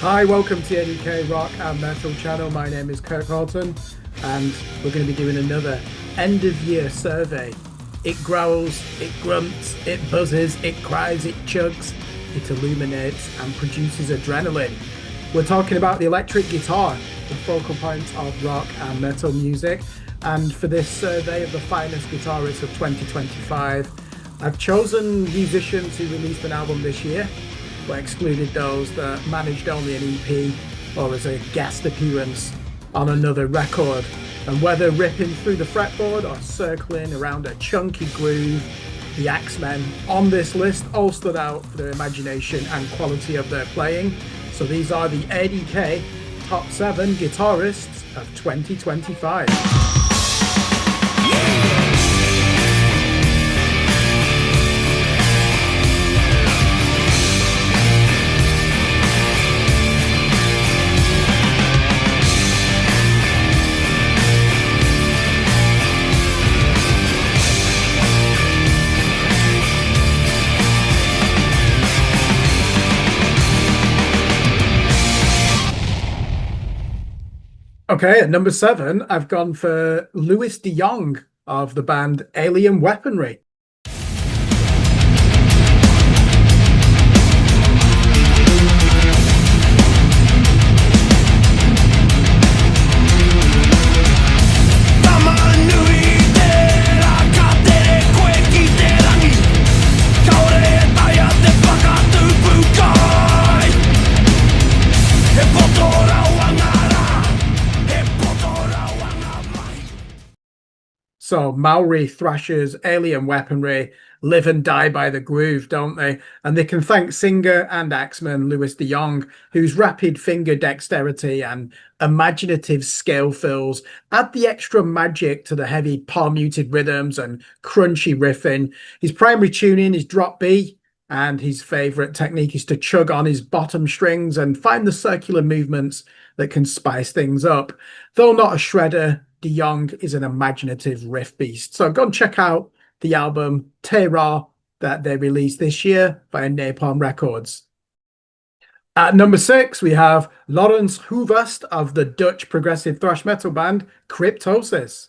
Hi, welcome to the A.D.K Rock and Metal channel. My name is Kirk, and we're going to be doing another end of year survey. It growls, it grunts, it buzzes, it cries, it chugs, it illuminates and produces adrenaline. We're talking about the electric guitar, the focal point of rock and metal music. And for this survey of the finest guitarists of 2025, I've chosen musicians who released an album this year, but excluded those that managed only an EP or as a guest appearance on another record. And whether ripping through the fretboard or circling around a chunky groove, the Axemen on this list all stood out for their imagination and quality of their playing. So these are the A.D.K Top 7 Guitarists of 2025. Okay, at number 7, I've gone for Louis de Jong of the band Alien Weaponry. So Maori thrashers, Alien Weaponry, live and die by the groove, don't they? And they can thank singer and axeman Louis de Jong, whose rapid finger dexterity and imaginative scale fills add the extra magic to the heavy palm-muted rhythms and crunchy riffing. His primary tuning is drop B, and his favourite technique is to chug on his bottom strings and find the circular movements that can spice things up. Though not a shredder, de Jong is an imaginative riff beast. So go and check out the album Terror that they released this year via Napalm Records. At number 6, we have Laurens Hoevast of the Dutch progressive thrash metal band Cryptosis.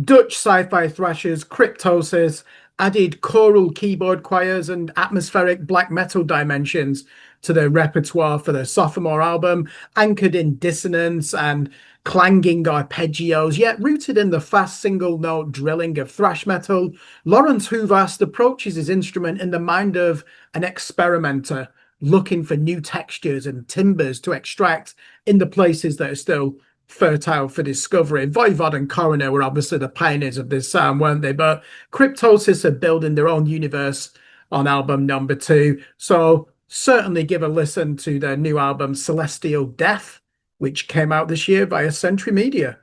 Dutch sci-fi thrashers Cryptosis added choral keyboard choirs and atmospheric black metal dimensions to their repertoire for their sophomore album, anchored in dissonance and clanging arpeggios, yet rooted in the fast single-note drilling of thrash metal. Laurens Hoevast approaches his instrument in the mind of an experimenter, looking for new textures and timbres to extract in the places that are still fertile for discovery. Voivod and Coroner were obviously the pioneers of this sound, weren't they? But Cryptosis are building their own universe on album number 2. So certainly give a listen to their new album Celestial Death, which came out this year via Century Media.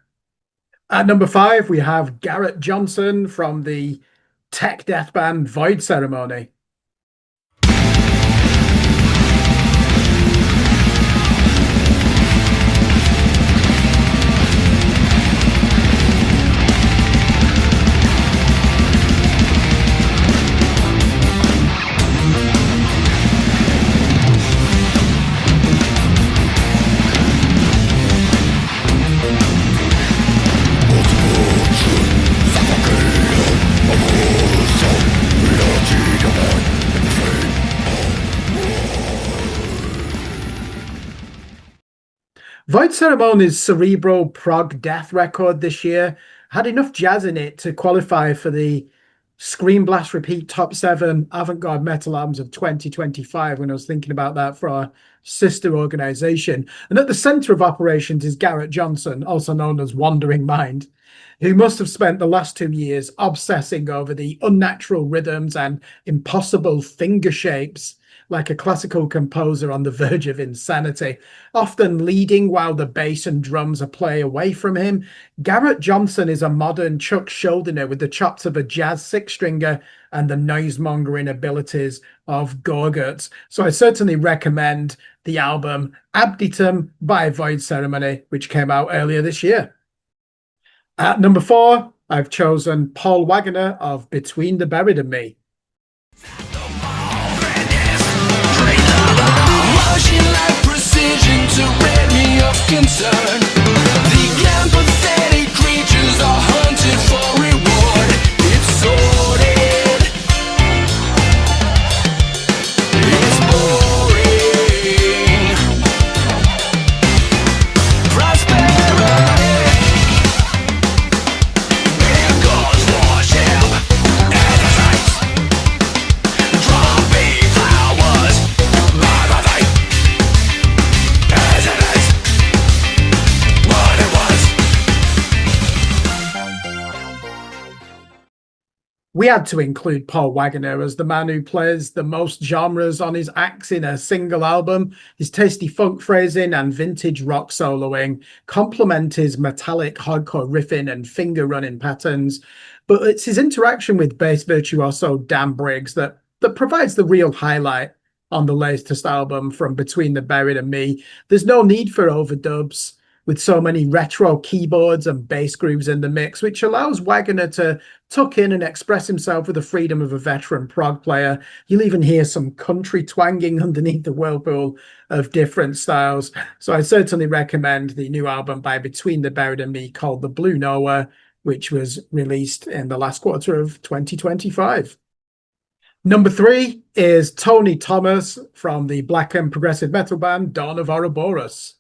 At number 5, we have Garrett Johnson from the tech death band Void Ceremony. Void Ceremony's cerebral prog death record this year had enough jazz in it to qualify for the Scream Blast Repeat top 7 avant-garde metal albums of 2025 when I was thinking about that for our sister organization. And at the center of operations is Garrett Johnson, also known as Wandering Mind, who must have spent the last 2 years obsessing over the unnatural rhythms and impossible finger shapes, like a classical composer on the verge of insanity, often leading while the bass and drums are play away from him. Garrett Johnson is a modern Chuck Schuldiner with the chops of a jazz six-stringer and the noise-mongering abilities of Gorguts. So I certainly recommend the album Abditum by Void Ceremony, which came out earlier this year. At number 4, I've chosen Paul Wagner of Between the Buried and Me. Precision to rid me of concern. The empathetic creatures are hunted for reward. It's sordid. It's boring. Prosperity. Here goes worship. Hesitate. Dropping flowers. By the night. We had to include Paul Wagner as the man who plays the most genres on his acts in a single album. His tasty funk phrasing and vintage rock soloing complement his metallic hardcore riffing and finger running patterns. But it's his interaction with bass virtuoso Dan Briggs that provides the real highlight on the latest album from Between the Buried and Me. There's no need for overdubs with so many retro keyboards and bass grooves in the mix, which allows Wagner to tuck in and express himself with the freedom of a veteran prog player. You'll even hear some country twanging underneath the whirlpool of different styles. So I certainly recommend the new album by Between the Buried and Me called The Blue Noah, which was released in the last quarter of 2025. Number 3 is Tony Thomas from the black and progressive metal band Dawn of Ouroboros.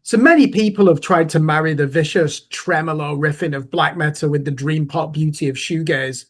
So many people have tried to marry the vicious tremolo riffing of black metal with the dream pop beauty of shoegaze,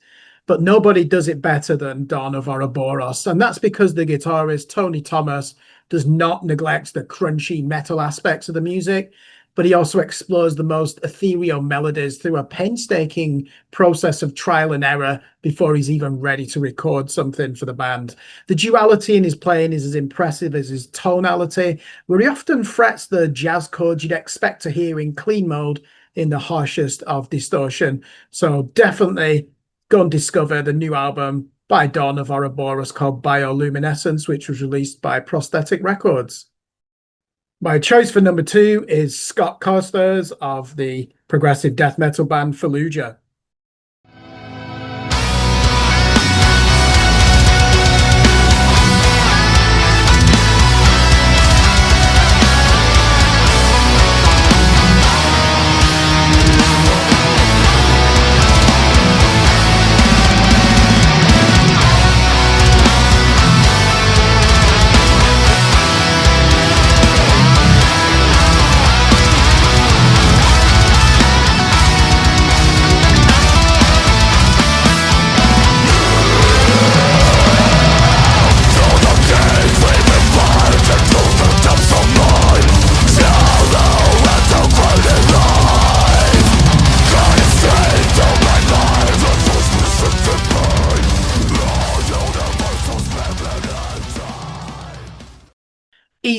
but nobody does it better than Dawn of Ouroboros. And that's because the guitarist Tony Thomas does not neglect the crunchy metal aspects of the music, but he also explores the most ethereal melodies through a painstaking process of trial and error before he's even ready to record something for the band. The duality in his playing is as impressive as his tonality, where he often frets the jazz chords you'd expect to hear in clean mode in the harshest of distortion. So definitely go and discover the new album by Dawn of Ouroboros called Bioluminescence, which was released by Prosthetic Records. My choice for number 2 is Scott Costers of the progressive death metal band Fallujah.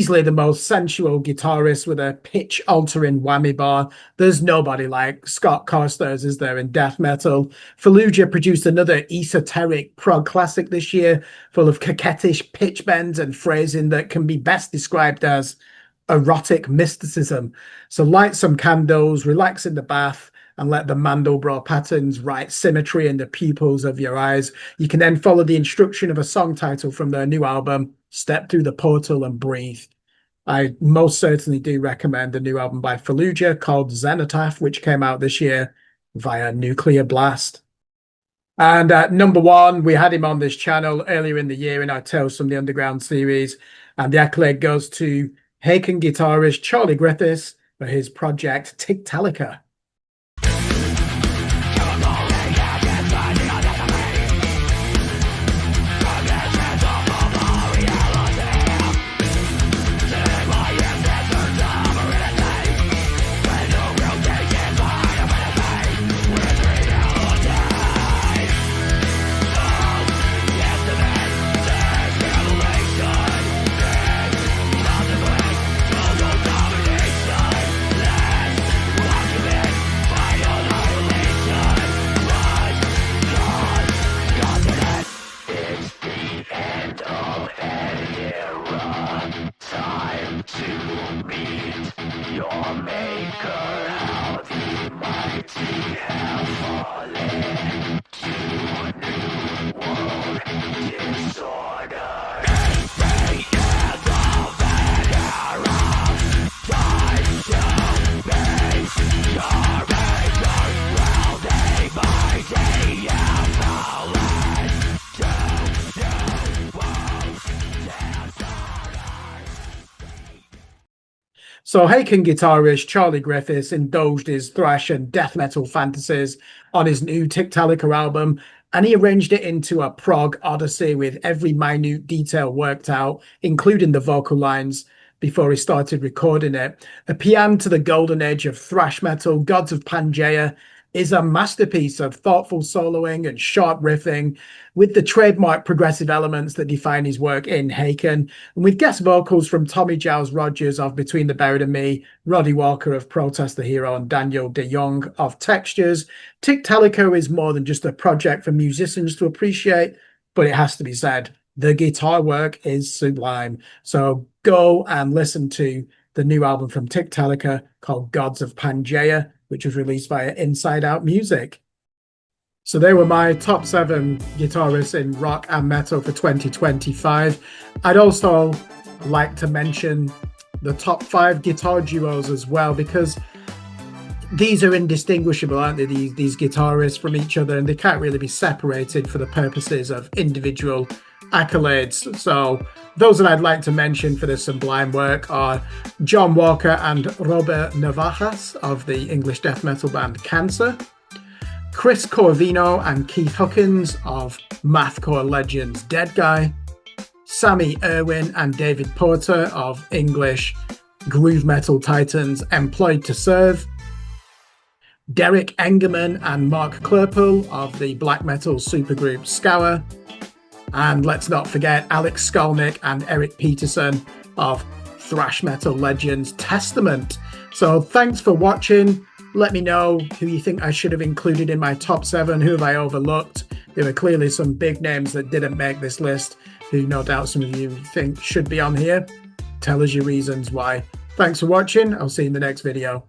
easily the most sensual guitarist with a pitch-altering whammy bar. There's nobody like Scott Costers, is there, in death metal? Fallujah produced another esoteric prog classic this year, full of coquettish pitch bends and phrasing that can be best described as erotic mysticism. So light some candles, relax in the bath, and let the Mandelbrot patterns write symmetry in the pupils of your eyes. You can then follow the instruction of a song title from their new album, Step Through the Portal and Breathe. I most certainly do recommend the new album by Fallujah called Zenitaph, which came out this year via Nuclear Blast. And at number one, we had him on this channel earlier in the year in our Tales from the Underground series, and the accolade goes to Haken guitarist Charlie Griffiths for his project Tictalica. So Haken guitarist Charlie Griffiths indulged his thrash and death metal fantasies on his new Tictalica album, and he arranged it into a prog odyssey with every minute detail worked out, including the vocal lines, before he started recording it. A paean to the golden age of thrash metal, Gods of Pangaea is a masterpiece of thoughtful soloing and sharp riffing, with the trademark progressive elements that define his work in Haken, and with guest vocals from Tommy Giles Rogers of Between the Buried and Me, Roddy Walker of Protest the Hero, and Daniel de Jong of Textures. Tictalica is more than just a project for musicians to appreciate, but it has to be said, the guitar work is sublime. So go and listen to the new album from Tictalica called Gods of Pangaea, which was released via Inside Out Music. So they were my top 7 guitarists in rock and metal for 2025. I'd also like to mention the top 5 guitar duos as well, because these are indistinguishable, aren't they? These guitarists from each other, and they can't really be separated for the purposes of individual accolades. So those that I'd like to mention for this sublime work are John Walker and Robert Navajas of the English death metal band Cancer, Chris Corvino and Keith Huckins of mathcore legends Dead Guy, Sammy Irwin and David Porter of English groove metal titans Employed to Serve, Derek Engerman and Mark Klerpel of the black metal supergroup Scour, and let's not forget Alex Skolnick and Eric Peterson of thrash metal legends Testament. So thanks for watching. Let me know who you think I should have included in my top 7. Who have I overlooked? There were clearly some big names that didn't make this list, who no doubt some of you think should be on here. Tell us your reasons why. Thanks for watching. I'll see you in the next video.